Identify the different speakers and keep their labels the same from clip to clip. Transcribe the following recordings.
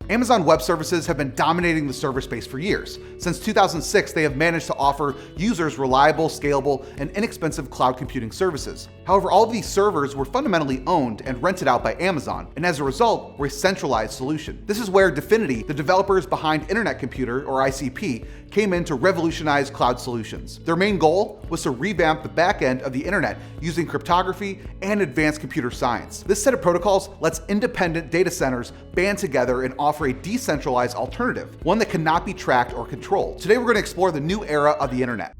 Speaker 1: Amazon Web Services have been dominating the server space for years. Since 2006, they have managed to offer users reliable, scalable, and inexpensive cloud computing services. However, all of these servers were fundamentally owned and rented out by Amazon, and as a result, were a centralized solution. This is where Dfinity, the developers behind Internet Computer, or ICP, came in to revolutionize cloud solutions. Their main goal was to revamp the back end of the internet using cryptography and advanced computer science. This set of protocols lets independent data centers band together and offer a decentralized alternative, one that cannot be tracked or controlled. Today, we're going to explore the new era of the internet.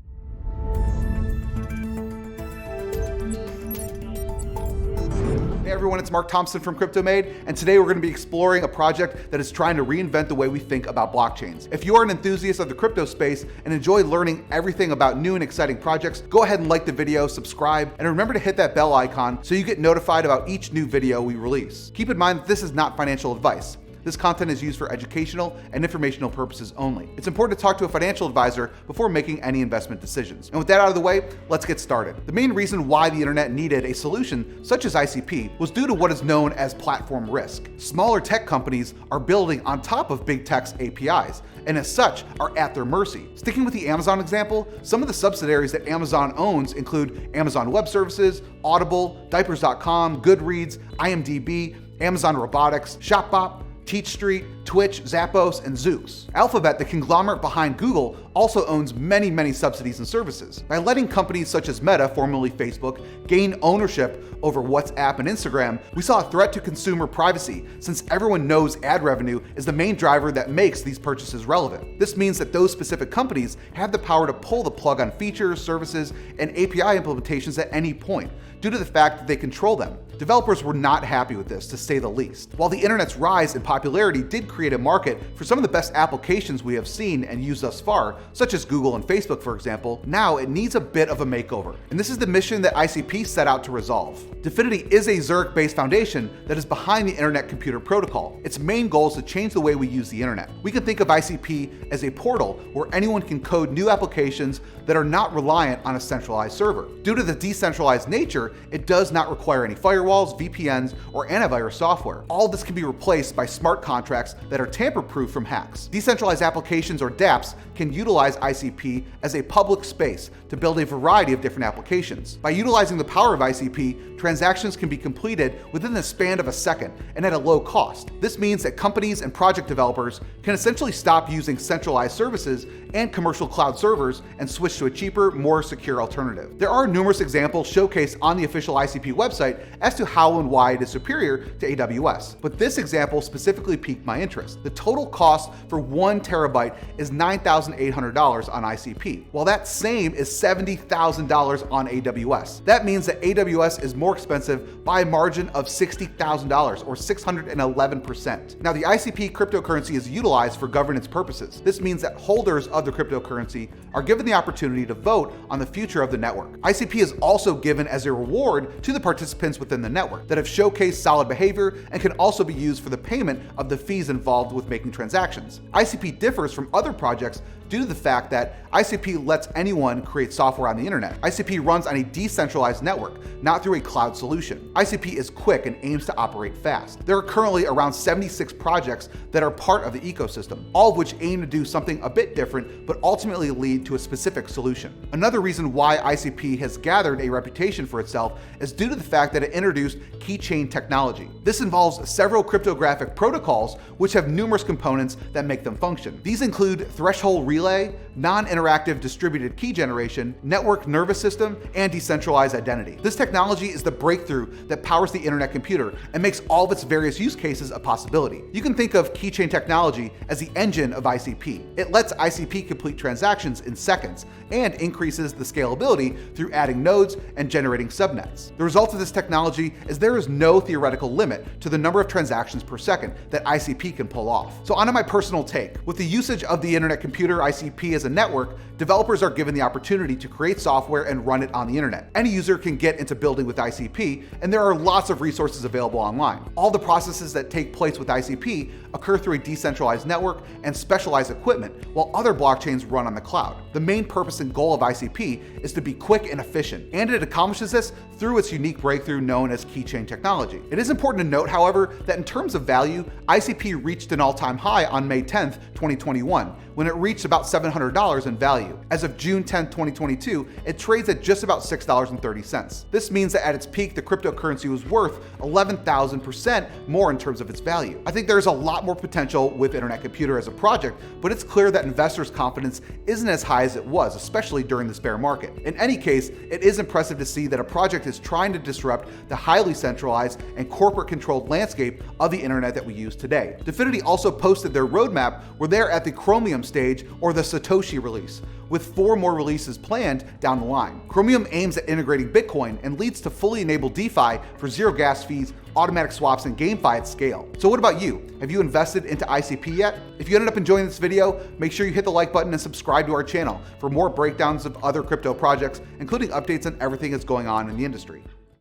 Speaker 1: Hey everyone, it's Mark Thompson from CryptoMade, and today we're going to be exploring a project that is trying to reinvent the way we think about blockchains. If you are an enthusiast of the crypto space and enjoy learning everything about new and exciting projects, go ahead and like the video, subscribe, and remember to hit that bell icon so you get notified about each new video we release. Keep in mind that this is not financial advice. This content is used for educational and informational purposes only. It's important to talk to a financial advisor before making any investment decisions. And with that out of the way, let's get started. The main reason why the internet needed a solution such as ICP was due to what is known as platform risk. Smaller tech companies are building on top of big tech's APIs, and as such are at their mercy. Sticking with the Amazon example, some of the subsidiaries that Amazon owns include Amazon Web Services, Audible, Diapers.com, Goodreads, IMDb, Amazon Robotics, Shopbop, Teach Street, Twitch, Zappos, and Zoox. Alphabet, the conglomerate behind Google, also owns many subsidies and services. By letting companies such as Meta, formerly Facebook, gain ownership over WhatsApp and Instagram, we saw a threat to consumer privacy, since everyone knows ad revenue is the main driver that makes these purchases relevant. This means that those specific companies have the power to pull the plug on features, services, and API implementations at any point, due to the fact that they control them. Developers were not happy with this, to say the least. While the internet's rise in popularity did create a market for some of the best applications we have seen and used thus far, such as Google and Facebook, for example, now it needs a bit of a makeover. And this is the mission that ICP set out to resolve. Dfinity is a Zurich-based foundation that is behind the Internet Computer Protocol. Its main goal is to change the way we use the internet. We can think of ICP as a portal where anyone can code new applications that are not reliant on a centralized server. Due to the decentralized nature, it does not require any firewalls, VPNs, or antivirus software. All of this can be replaced by smart contracts that are tamper-proof from hacks. Decentralized applications, or dApps, can utilize ICP as a public space to build a variety of different applications. By utilizing the power of ICP, transactions can be completed within the span of a second and at a low cost. This means that companies and project developers can essentially stop using centralized services and commercial cloud servers and switch to a cheaper, more secure alternative. There are numerous examples showcased on the official ICP website as to how and why it is superior to AWS, but this example specifically piqued my interest. The total cost for 1 terabyte is $9,800 on ICP, while that same is $70,000 on AWS. That means that AWS is more expensive by a margin of $60,000, or 611%. Now, the ICP cryptocurrency is utilized for governance purposes. This means that holders of the cryptocurrency are given the opportunity to vote on the future of the network. ICP is also given as a reward to the participants within the network that have showcased solid behavior and can also be used for the payment of the fees involved with making transactions. ICP differs from other projects due to the fact that ICP lets anyone create software on the internet. ICP runs on a decentralized network, not through a cloud solution. ICP is quick and aims to operate fast. There are currently around 76 projects that are part of the ecosystem, all of which aim to do something a bit different, but ultimately lead to a specific solution. Another reason why ICP has gathered a reputation for itself is due to the fact that it introduced Keychain Technology. This involves several cryptographic protocols which have numerous components that make them function. These include threshold relay, non-interactive distributed key generation, network nervous system, and decentralized identity. This technology is the breakthrough that powers the internet computer and makes all of its various use cases a possibility. You can think of Keychain Technology as the engine of ICP. It lets ICP complete transactions in seconds and increases the scalability through adding nodes and generating subnets. The result of this technology is there is no theoretical limit to the number of transactions per second that ICP can pull off. So onto my personal take. With the usage of the internet computer, ICP as a network, developers are given the opportunity to create software and run it on the internet. Any user can get into building with ICP, and there are lots of resources available online. All the processes that take place with ICP occur through a decentralized network and specialized equipment, while other blockchains run on the cloud. The main purpose and goal of ICP is to be quick and efficient, and it accomplishes this through its unique breakthrough known as Keychain Technology. It is important to note, however, that in terms of value, ICP reached an all-time high on May 10th, 2021, when it reached about $700 in value. As of June 10th, 2022, it trades at just about $6.30. This means that at its peak, the cryptocurrency was worth 11,000% more in terms of its value. I think there's a lot more potential with Internet Computer as a project, but it's clear that investors' confidence isn't as high as it was, especially during this bear market. In any case, it is impressive to see that a project is trying to disrupt the highly centralized and corporate-controlled landscape of the internet that we use today. Dfinity also posted their roadmap where they're at the Chromium stage, or the Satoshi release, with 4 more releases planned down the line. Chromium aims at integrating Bitcoin and leads to fully enabled DeFi for zero gas fees, automatic swaps, and GameFi at scale. So what about you? Have you invested into ICP yet? If you ended up enjoying this video, make sure you hit the like button and subscribe to our channel for more breakdowns of other crypto projects, including updates on everything that's going on in the industry.